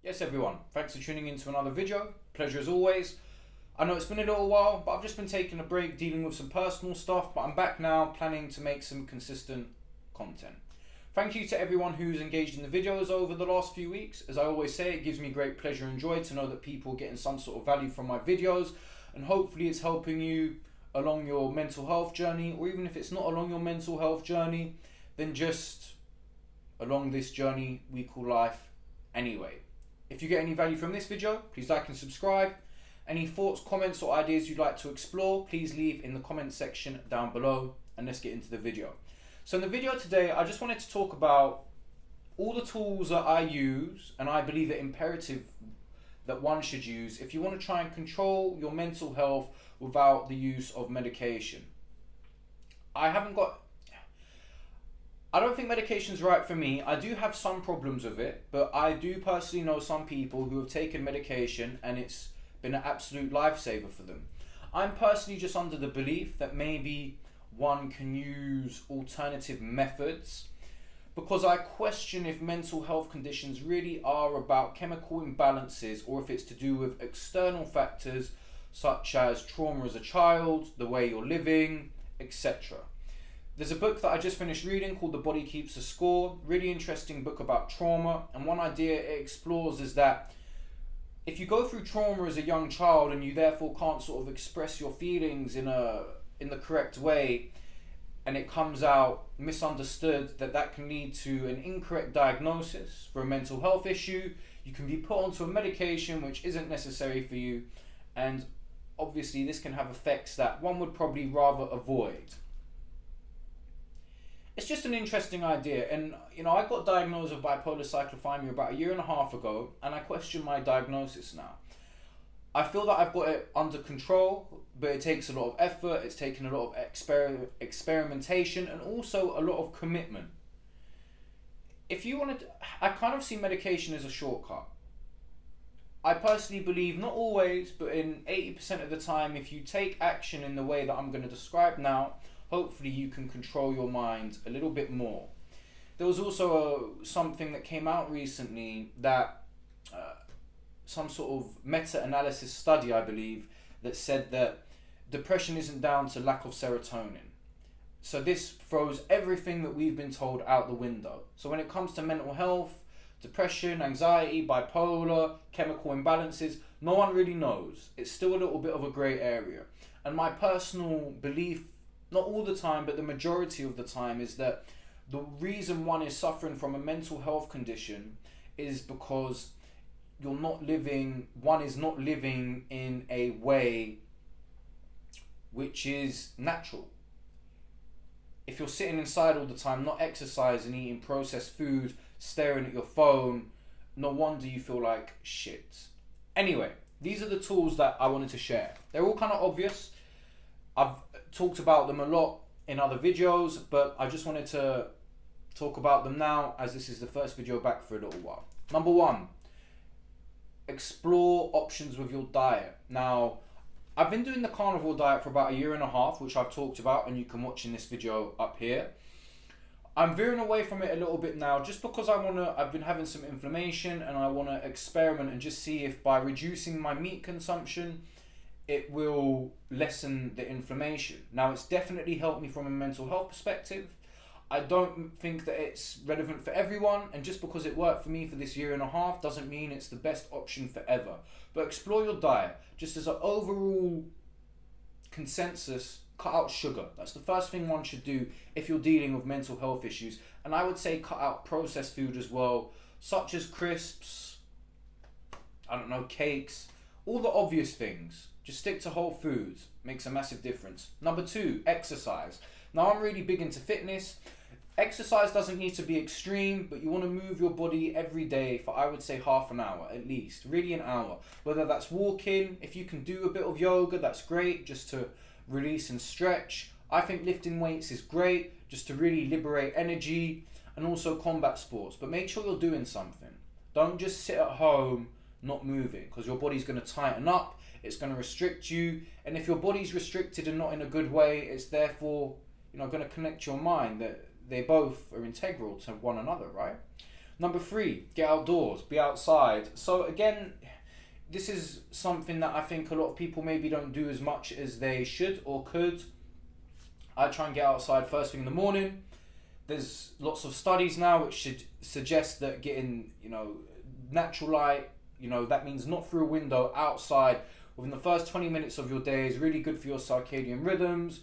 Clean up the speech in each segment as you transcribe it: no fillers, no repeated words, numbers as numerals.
Yes everyone, thanks for tuning in to another video. Pleasure as always. I know it's been a little while, but I've just been taking a break dealing with some personal stuff, but I'm back now planning to make some consistent content. Thank you to everyone who's engaged in the videos over the last few weeks. As I always say, it gives me great pleasure and joy to know that people are getting some sort of value from my videos, and hopefully it's helping you along your mental health journey, or even if it's not along your mental health journey, then just along this journey we call life anyway. If you get any value from this video, please like and subscribe. Any thoughts, comments or ideas you'd like to explore, please leave in the comment section down below, and let's get into the video. So in the video today, I just wanted to talk about all the tools that I use and I believe it imperative that one should use if you want to try and control your mental health without the use of medication. I don't think medication's right for me. I do have some problems with it, but I do personally know some people who have taken medication and it's been an absolute lifesaver for them. I'm personally just under the belief that maybe one can use alternative methods, because I question if mental health conditions really are about chemical imbalances or if it's to do with external factors such as trauma as a child, the way you're living, etc. There's a book that I just finished reading called The Body Keeps the Score. Really interesting book about trauma, and one idea it explores is that if you go through trauma as a young child and you therefore can't sort of express your feelings in the correct way, and it comes out misunderstood, that can lead to an incorrect diagnosis for a mental health issue. You can be put onto a medication which isn't necessary for you, and obviously this can have effects that one would probably rather avoid. It's just an interesting idea, and I got diagnosed with bipolar cyclothymia about 1.5 years ago, and I question my diagnosis now. I feel that I've got it under control, but it takes a lot of effort, it's taken a lot of experimentation, and also a lot of commitment. I kind of see medication as a shortcut. I personally believe, not always, but in 80% of the time, if you take action in the way that I'm going to describe now, hopefully you can control your mind a little bit more. There was also something that came out recently that some sort of meta-analysis study, I believe, that said that depression isn't down to lack of serotonin. So this throws everything that we've been told out the window. So when it comes to mental health, depression, anxiety, bipolar, chemical imbalances, no one really knows. It's still a little bit of a grey area. And my personal belief, not all the time, but the majority of the time, is that the reason one is suffering from a mental health condition is because one is not living in a way which is natural. If you're sitting inside all the time, not exercising, eating processed food, staring at your phone, no wonder you feel like shit. Anyway, these are the tools that I wanted to share. They're all kind of obvious. I've talked about them a lot in other videos, but I just wanted to talk about them now as this is the first video back for a little while. Number one, explore options with your diet. Now, I've been doing the carnivore diet for about 1.5 years, which I've talked about, and you can watch in this video up here. I'm veering away from it a little bit now just because I've been having some inflammation and I want to experiment and just see if by reducing my meat consumption it will lessen the inflammation. Now, it's definitely helped me from a mental health perspective. I don't think that it's relevant for everyone, and just because it worked for me for this 1.5 years doesn't mean it's the best option forever. But explore your diet. Just as an overall consensus, cut out sugar. That's the first thing one should do if you're dealing with mental health issues. And I would say cut out processed food as well, such as crisps, cakes, all the obvious things. Just stick to whole foods. Makes a massive difference. Number two, exercise. Now, I'm really big into fitness. Exercise doesn't need to be extreme, but you want to move your body every day for, I would say, half an hour at least, really an hour. Whether that's walking, if you can do a bit of yoga, that's great, just to release and stretch. I think lifting weights is great, just to really liberate energy, and also combat sports. But make sure you're doing something. Don't just sit at home not moving, because your body's going to tighten up, it's going to restrict you, and if your body's restricted and not in a good way, it's therefore going to connect your mind that they both are integral to one another, right? Number 3, get outdoors, be outside. So again, this is something that I think a lot of people maybe don't do as much as they should or could. I try and get outside first thing in the morning. There's lots of studies now which should suggest that getting, natural light, that means not through a window, outside within the first 20 minutes of your day is really good for your circadian rhythms,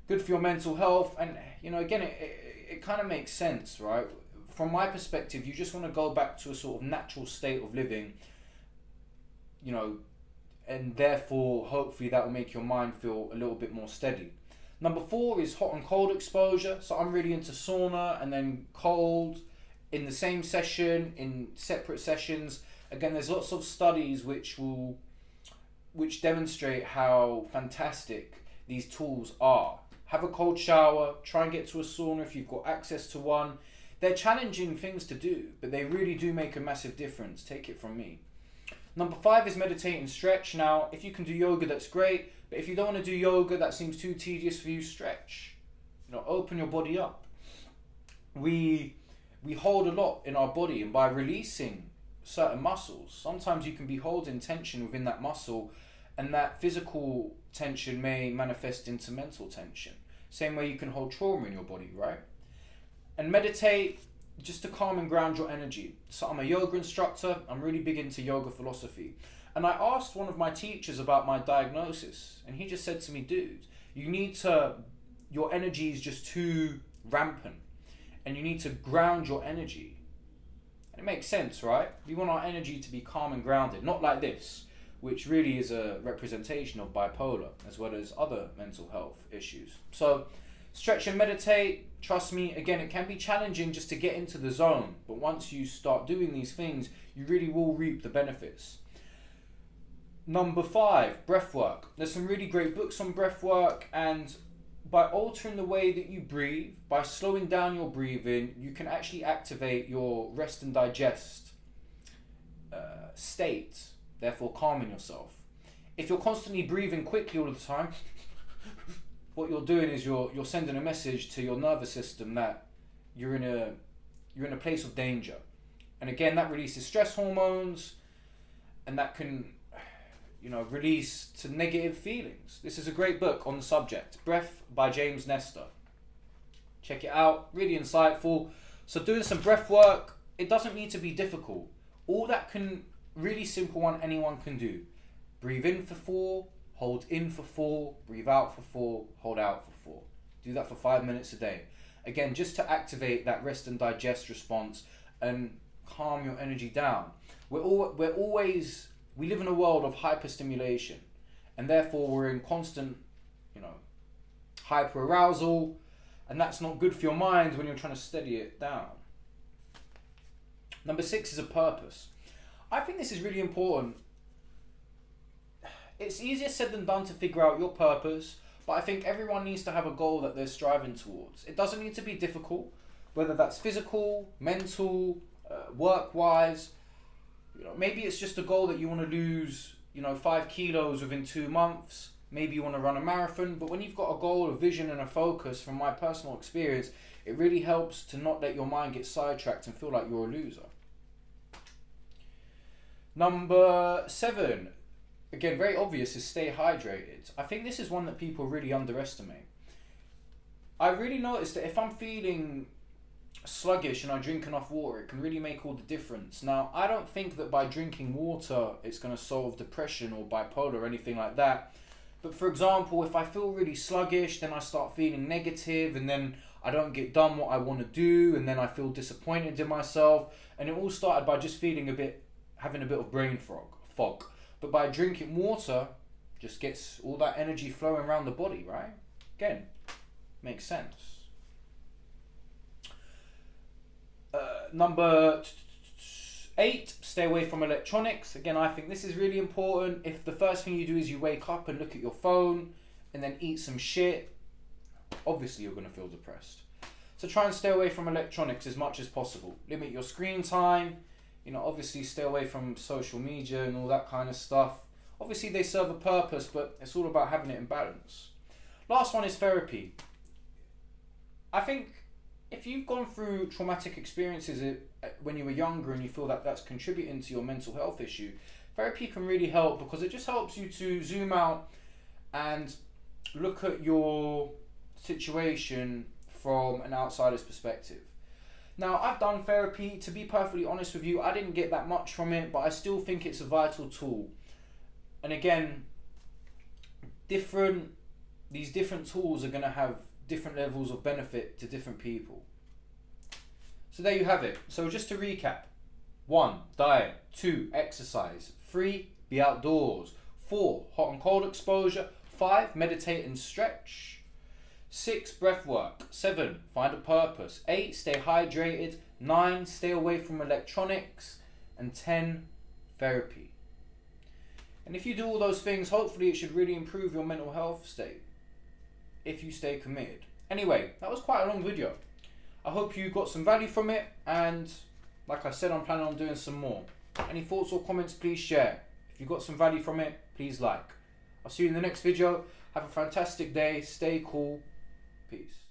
good for your mental health. And, again, it kind of makes sense, right? From my perspective, you just want to go back to a sort of natural state of living, and therefore, hopefully that will make your mind feel a little bit more steady. Number 4 is hot and cold exposure. So I'm really into sauna and then cold in the same session, in separate sessions. Again, there's lots of studies which demonstrate how fantastic these tools are. Have a cold shower, try and get to a sauna if you've got access to one. They're challenging things to do, but they really do make a massive difference. Take it from me. Number 5 is meditate and stretch. Now, if you can do yoga, that's great. But if you don't want to do yoga, that seems too tedious for you, stretch. Open your body up. We hold a lot in our body, and by releasing certain muscles, sometimes you can be holding tension within that muscle, and that physical tension may manifest into mental tension. Same way you can hold trauma in your body, right? And meditate just to calm and ground your energy. So I'm a yoga instructor. I'm really big into yoga philosophy. And I asked one of my teachers about my diagnosis, and he just said to me, dude, your energy is just too rampant, and you need to ground your energy. And it makes sense, right? We want our energy to be calm and grounded, not like this, which really is a representation of bipolar, as well as other mental health issues. So stretch and meditate. Trust me, again, it can be challenging just to get into the zone, but once you start doing these things, you really will reap the benefits. Number 5, breathwork. There's some really great books on breathwork, and by altering the way that you breathe, by slowing down your breathing, you can actually activate your rest and digest state, therefore calming yourself. If you're constantly breathing quickly all the time, what you're doing is you're sending a message to your nervous system that you're in a place of danger. And again, that releases stress hormones, and that can release to negative feelings. This is a great book on the subject, Breath by James Nestor. Check it out, really insightful. So doing some breath work, it doesn't need to be difficult. All that really simple one anyone can do. Breathe in for 4, hold in for 4, breathe out for 4, hold out for 4. Do that for 5 minutes a day. Again, just to activate that rest and digest response and calm your energy down. We live in a world of hyperstimulation, and therefore we're in constant, hyperarousal, and that's not good for your mind when you're trying to steady it down. Number 6 is a purpose. I think this is really important. It's easier said than done to figure out your purpose, but I think everyone needs to have a goal that they're striving towards. It doesn't need to be difficult, whether that's physical, mental, work-wise. Maybe it's just a goal that you want to lose, 5 kilos within 2 months. Maybe you want to run a marathon. But when you've got a goal, a vision, and a focus, from my personal experience, it really helps to not let your mind get sidetracked and feel like you're a loser. Number 7, again, very obvious, is stay hydrated. I think this is one that people really underestimate. I really noticed that if I'm feeling sluggish and I drink enough water, it can really make all the difference. Now, I don't think that by drinking water it's going to solve depression or bipolar or anything like that. But for example, if I feel really sluggish, then I start feeling negative, and then I don't get done what I want to do, and then I feel disappointed in myself. And it all started by just having a bit of brain fog. But by drinking water, just gets all that energy flowing around the body, right? Again, makes sense. Number 8, stay away from electronics. Again, I think this is really important. If the first thing you do is you wake up and look at your phone and then eat some shit, obviously you're going to feel depressed. So try and stay away from electronics as much as possible. Limit your screen time. Obviously stay away from social media and all that kind of stuff. Obviously they serve a purpose, but it's all about having it in balance. Last one is therapy. I think if you've gone through traumatic experiences when you were younger and you feel that that's contributing to your mental health issue, therapy can really help, because it just helps you to zoom out and look at your situation from an outsider's perspective. Now, I've done therapy. To be perfectly honest with you, I didn't get that much from it, but I still think it's a vital tool. And again, these different tools are going to have different levels of benefit to different people. So there you have it. So just to recap: 1, diet. 2, exercise. 3, be outdoors. 4, hot and cold exposure. 5, meditate and stretch. 6, breath work. 7, find a purpose. 8, stay hydrated. 9, stay away from electronics. And 10, therapy. And if you do all those things, hopefully it should really improve your mental health state, if you stay committed. Anyway, that was quite a long video. I hope you got some value from it, and like I said, I'm planning on doing some more. Any thoughts or comments, please share. If you got some value from it, please like. I'll see you in the next video. Have a fantastic day. Stay cool. Peace.